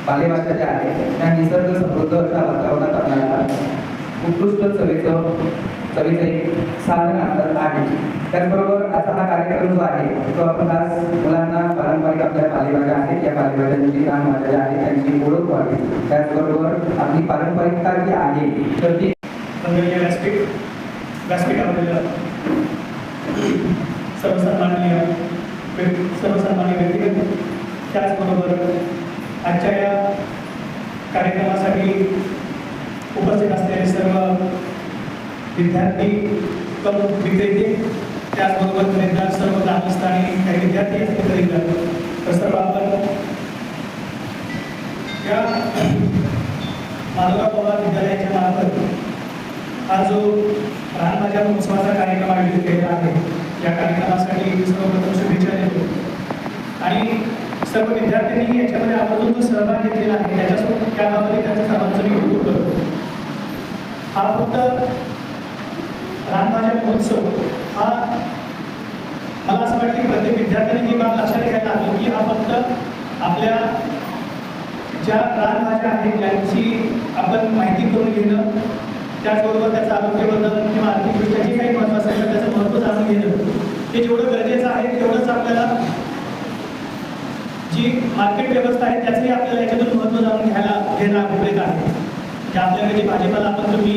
पालेभाज्या ज्या आहेत त्या निसर्ग समृद्ध अशा वातावरणात आपल्याला उत्कृष्ट चवीचं एक साधन आणत आहे. त्याचबरोबर आता हा कार्यक्रम जो आहे तो आपण आज मुलांना पारंपरिक आपल्या पालेभाज्या आहेत या पालेभाज्यांची रानभाज्या ज्या आहेत त्यांची ओळख व्हावी, त्याचबरोबर आपली पारंपरिकता जी आहे तर ती व्यासपीठ आपल्याला सर्वसामान्य व्यक्तिगत त्याचबरोबर आजच्या या कार्यक्रमासाठी उपस्थित असलेले सर्व विद्यार्थी प्रमुख विक्रेते त्याचबरोबर खरेदीदार सर्व ग्रामस्थ आणि काही विद्यार्थी असतील खरेदीदार तर सर्व आपण या माधवराव पवार विद्यालयाच्या मार्फत हा जो रानभाज्या उत्सवाचा कार्यक्रम आयोजित केलेला आहे या कार्यक्रमासाठी सर्वप्रथम शुभेच्छा देतो आणि सर्व विद्यार्थ्यांनी याच्यामध्ये आवर्जून जो सहभाग घेतलेला आहे त्याच्यासोबत त्याबाबत त्यांचं सर्वांचं मी कौतुक करतो. हा फक्त रानभाज्या महोत्सव हा मला असं वाटतं की प्रत्येक विद्यार्थ्यांनी ही बाब लक्षात घ्यायला हवी की हा फक्त आपल्या ज्या रानभाज्या आहेत त्यांची आपण माहिती करून घेणं, त्याचबरोबर त्याचं आरोग्यवर्धन किंवा आर्थिकदृष्ट्या जे काही महत्त्व असेल तर त्याचं महत्त्व जाणून घेणं हे जेवढं गरजेचं आहे तेवढंच आपल्याला जी मार्केट व्यवस्था आहे त्याचंही आपल्याला याच्यातून महत्त्व जाणून घेणं अभिप्रेत आहे. की आपल्याकडे जे भाजीपाला आपण तुम्ही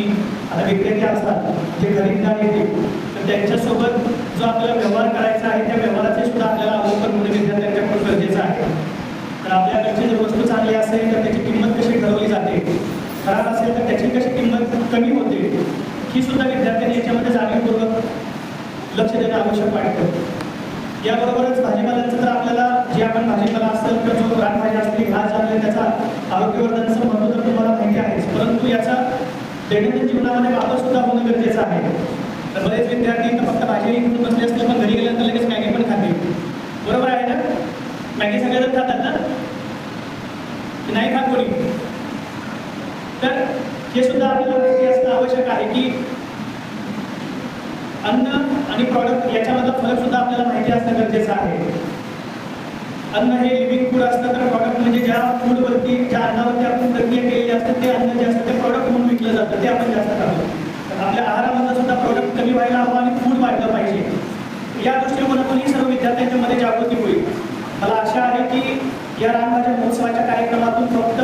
आता विक्रेते असतात जे खरेदीदार येतील तर त्यांच्यासोबत जो आपल्याला व्यवहार करायचा आहे त्या व्यवहाराचे सुद्धा आपल्याला अवलोकन होणं विद्यार्थ्यांच्याकडून गरजेचं आहे. तर आपल्याकडची जर वस्तू चांगली असेल तर त्याची किंमत कशी ठरवली जाते, खराब असेल तर त्याची कशी किंमत कमी होते ही सुद्धा विद्यार्थ्यांनी याच्यामध्ये जाणीवपूर्वक लक्ष देणं आवश्यक वाटतं. याबरोबरच भाजीपाल्याचं तर आपल्याला जे आपण भाजीपाला असेल किंवा जो रानभाज्या असतील घास झाले त्याचा आरोग्यवर्धनाचं महत्त्व तर तुम्हाला माहिती आहेच, परंतु याचा दैनंदिन जीवनामध्ये वापर सुद्धा होणं गरजेचं आहे. तर बरेच विद्यार्थी तर फक्त भाजी घेऊन बसले असले पण घरी गेल्यानंतर लगेच मॅगी पण खाते, बरोबर आहे ना? मॅगी सगळेजण खातात ना, की नाही खात कोणी? तर हे सुद्धा आपल्याला माहिती असणं आवश्यक आहे की अन्न आणि प्रॉडक्ट याच्यामधला फरक सुद्धा आपल्याला माहिती असणं गरजेचं आहे. अन्न हे लिव्हिंग फूड असतं तर प्रॉडक्ट म्हणजे ज्या फूडवरती ज्या अन्नावरती आपण प्रक्रिया केलेली असते ते अन्न जे असतं ते प्रॉडक्ट म्हणून विकलं जातं, ते आपण जास्त खातो. तर आपल्या आहारामधलं सुद्धा प्रॉडक्ट कमी व्हायला हवं आणि फूड वाढलं पाहिजे. या दृष्टिकोनातून ही सर्व विद्यार्थ्यांच्या मध्ये जागृती होईल. मला आशा आहे की या रानभाज्या महोत्सवाच्या कार्यक्रमातून फक्त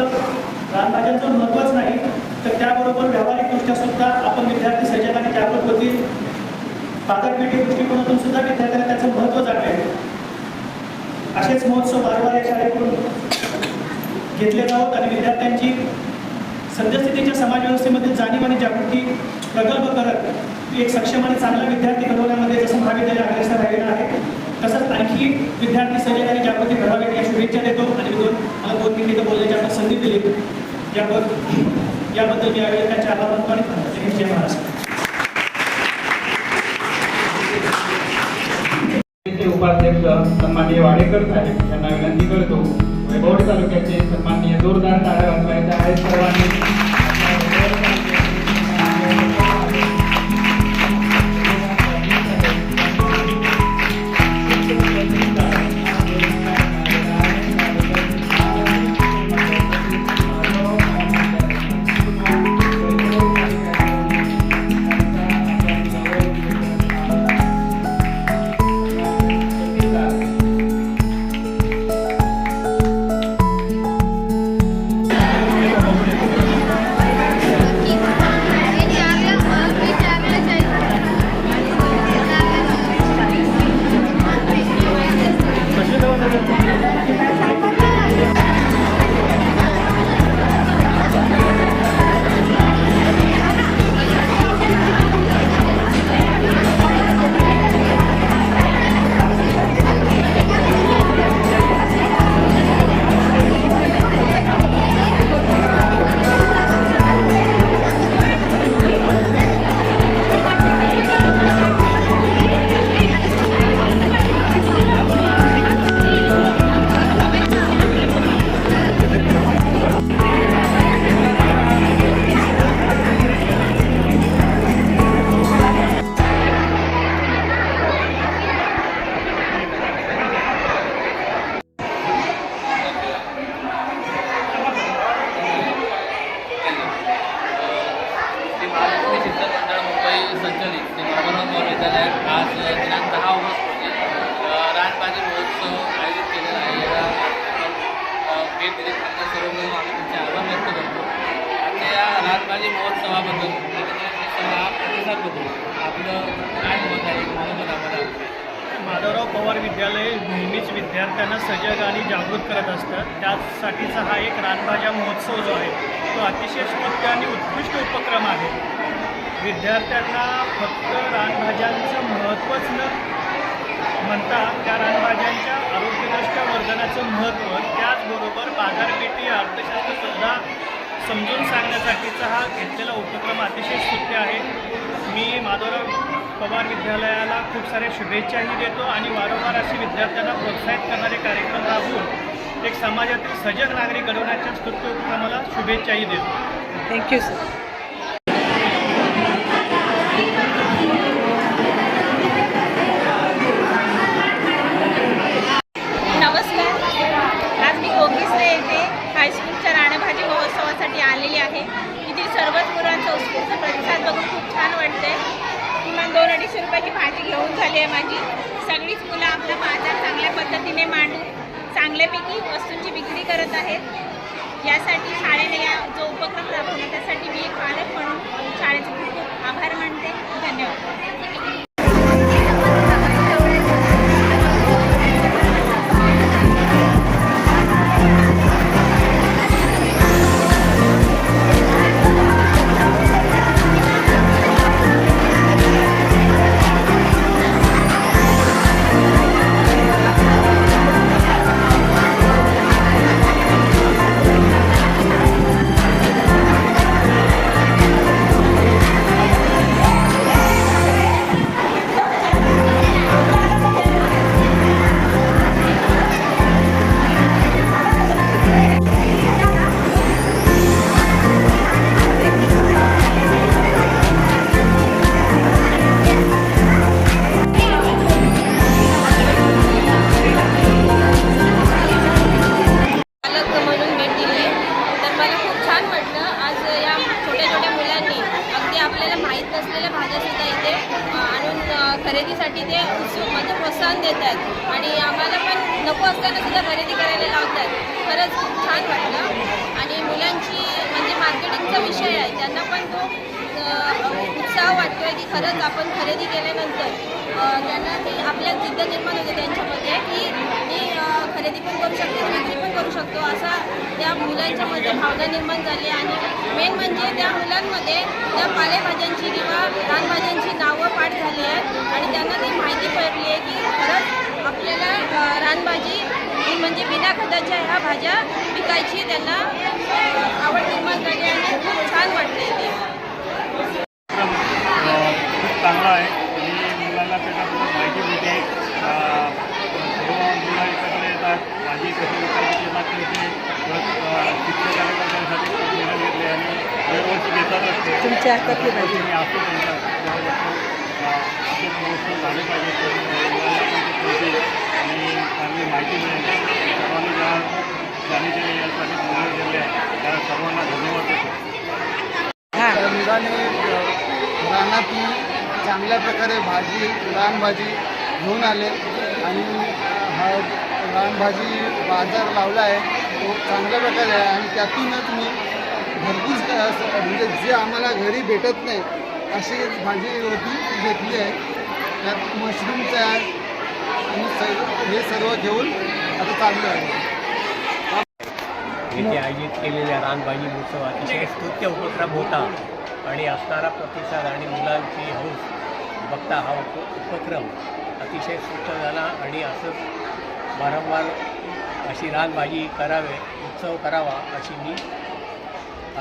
रानभाज्यांचं महत्त्वच नाही तर त्याबरोबर व्यावहारिकदृष्ट्या सुद्धा आपण विद्यार्थी सजग आणि जागृत होतील. बाजारपेठी दृष्टिकोनातून सुद्धा विद्यार्थ्यांना त्याचं महत्त्व जाणवेल. असेच महोत्सव वारंवार या शाळेकडून घेतले जावत आणि विद्यार्थ्यांची सद्यस्थितीच्या समाजव्यवस्थेमध्ये जाणीव आणि जागृती प्रगल्भ करत एक सक्षम आणि चांगला विद्यार्थी घडवण्यामध्ये जसं महाविद्यालय अग्रेसर राहिलेलं आहे तसंच आणखी विद्यार्थी सजग आणि जागृती घडावेत या शुभेच्छा देतो. आणि मला 2 मिनिटं बोलण्याची आपण संधी दिली याबद्दल मी आयोजकांचे आभार मानतो आणि जय महाराष्ट्र. उपाध्यक्ष सन्माननीय वाडेकर साहेब यांना विनंती करतो वैभववाडी तालुक्याचे सन्माननीय जोरदार टाळ्या वाजवायच्या आहेत सर्वांनी. भेट दिली त्यांना सर्व मिळून आम्ही त्यांचे आभार व्यक्त करतो. आजच्या या रानभाजी महोत्सवाबद्दल प्रतिसादबद्दल आपलं काय मत आहे मनोमत आम्हाला. माधवराव पवार विद्यालय नेहमीच विद्यार्थ्यांना सजग आणि जागृत करत असतं. त्यासाठीचा हा एक रानभाज्या महोत्सव जो आहे तो अतिशय स्तुत्य आणि उत्कृष्ट उपक्रम आहे. विद्यार्थ्यांना फक्त रानभाज्यांचं महत्त्वच न म्हणता त्या रानभाज्यांच्या आरोग्यदृष्ट्या वर्धनाचं महत्त्व, त्याचबरोबर बाजारपेठी अर्थशास्त्रसुद्धा समजून सांगण्यासाठीचा हा घेतलेला उपक्रम अतिशय स्तुत्य आहे. मी माधवराव पवार विद्यालयाला खूप साऱ्या शुभेच्छाही देतो आणि वारंवार असे विद्यार्थ्यांना प्रोत्साहित करणारे कार्यक्रम राबवून एक समाजातील सजग नागरिक घडवण्याच्या स्तुत्य उपक्रमाला शुभेच्छाही देतो. Thank you sir. नमस्कार. आज मी कोकिसले येथे हायस्कूलच्या रानभाजी महोत्सवासाठी आलेली आहे. इथील सर्वच मुलांचा उत्स्फूर्त प्रतिसाद बघून खूप छान वाटते. किमान 2-250 रुपयाची भाजी घेऊन झाली आहे माझी. सगळीच मुलं आपला बाजार चांगल्या पद्धतीने मांडून चांगल्यापैकी वस्तूंची विक्री करत आहेत. यासाठी शाळेने जो उपक्रम राबवला त्यासाठी मी एक पालक म्हणून शाळेचे खूप खूप आभार मानते. धन्यवाद. खरेदीसाठी ते म्हणजे प्रोत्साहन देत आहेत आणि आम्हाला पण नको असताना सुद्धा खरेदी करायला लावतात. खरंच खूप छान वाटलं आणि मुलांची म्हणजे मार्केटिंगचा विषय आहे त्यांना पण तो उत्साह वाटतो आहे की खरंच आपण खरेदी केल्यानंतर त्यांना ती आपल्यात जिद्द निर्माण होते त्यांच्यामध्ये की मी खरेदी पण करू शकतो विक्री पण करू शकतो असा त्या मुलांच्यामध्ये भावना निर्माण झाली. आणि मेन म्हणजे त्या मुलांमध्ये त्या पालेभाज्यांची किंवा रानभाज्यांची नावं पाठ झाली आहेत आणि त्यांना ती माहिती पडली आहे की खरंच आपल्याला रानभाजी म्हणजे बिना खताच्या ह्या भाज्या विकायची त्यांना आवड निर्माण झाली आणि खूप छान वाटते ते. खूप चांगला आहे आणि मुलांना त्याच्याबद्दल माहिती मिळते. जेव्हा मुलं एकत्र येतात भाजी कशी विकायची ते मात्र ते शिक्षकांसाठी खूप निर्णय घेतले आणि दरवर्षी घेतातच. तुमच्या हातातली भाजी मी असतो त्यांचा असे महोत्सव झाले पाहिजे मुलांना पण ते आणि चांगली माहिती मिळेल. सर्वांनी ज्यांनी त्यांनी यासाठी निर्णय घेतले आहे त्या सर्वांना धन्यवाद देतो. मुलाने रानातून चांगल्या प्रकारे रानभाजी घेऊन आले आणि हा रानभाजी बाजार लावला आहे तो चांगल्या प्रकारे आहे आणि त्यातूनच मी भरपूर म्हणजे जे आम्हाला घरी भेटत नाही अशी भाजी होती घेतली आहे. त्यात मशरूमचं आहे आणि हे सर्व घेऊन आता चाललं आहे. येथे आयोजित केलेल्या रानभाजी महोत्सव अतिशय स्तुत्य उपक्रम होता आणि असणारा प्रतिसाद आणि मुलांची हौस बघता हा उपक्रम अतिशय स्तुत्य झाला आणि असंच वारंवार अशी रानभाजी करावे उत्सव करावा अशी मी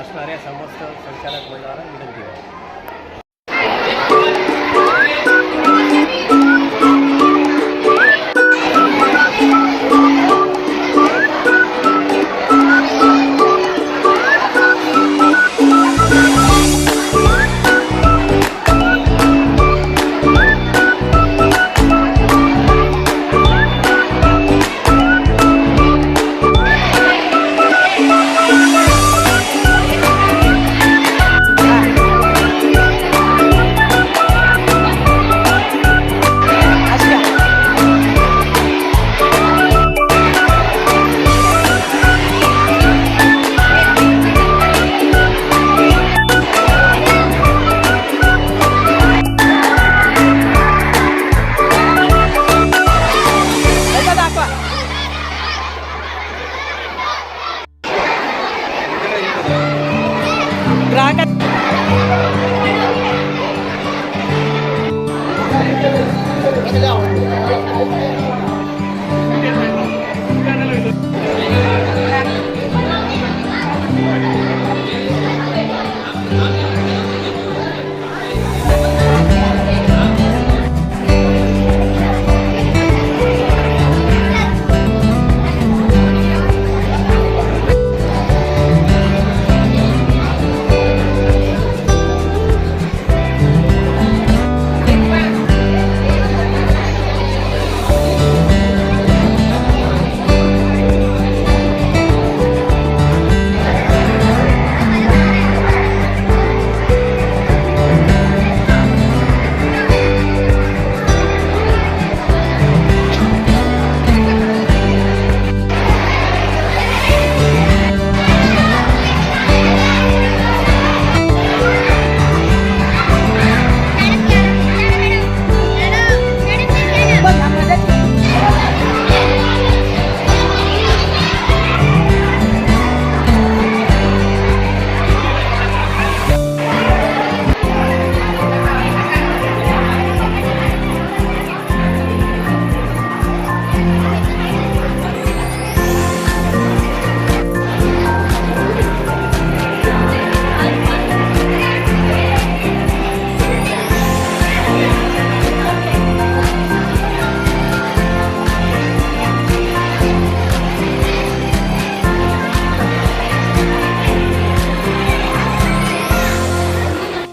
असणाऱ्या समस्त संचालक मंडळाला विनंती आहे.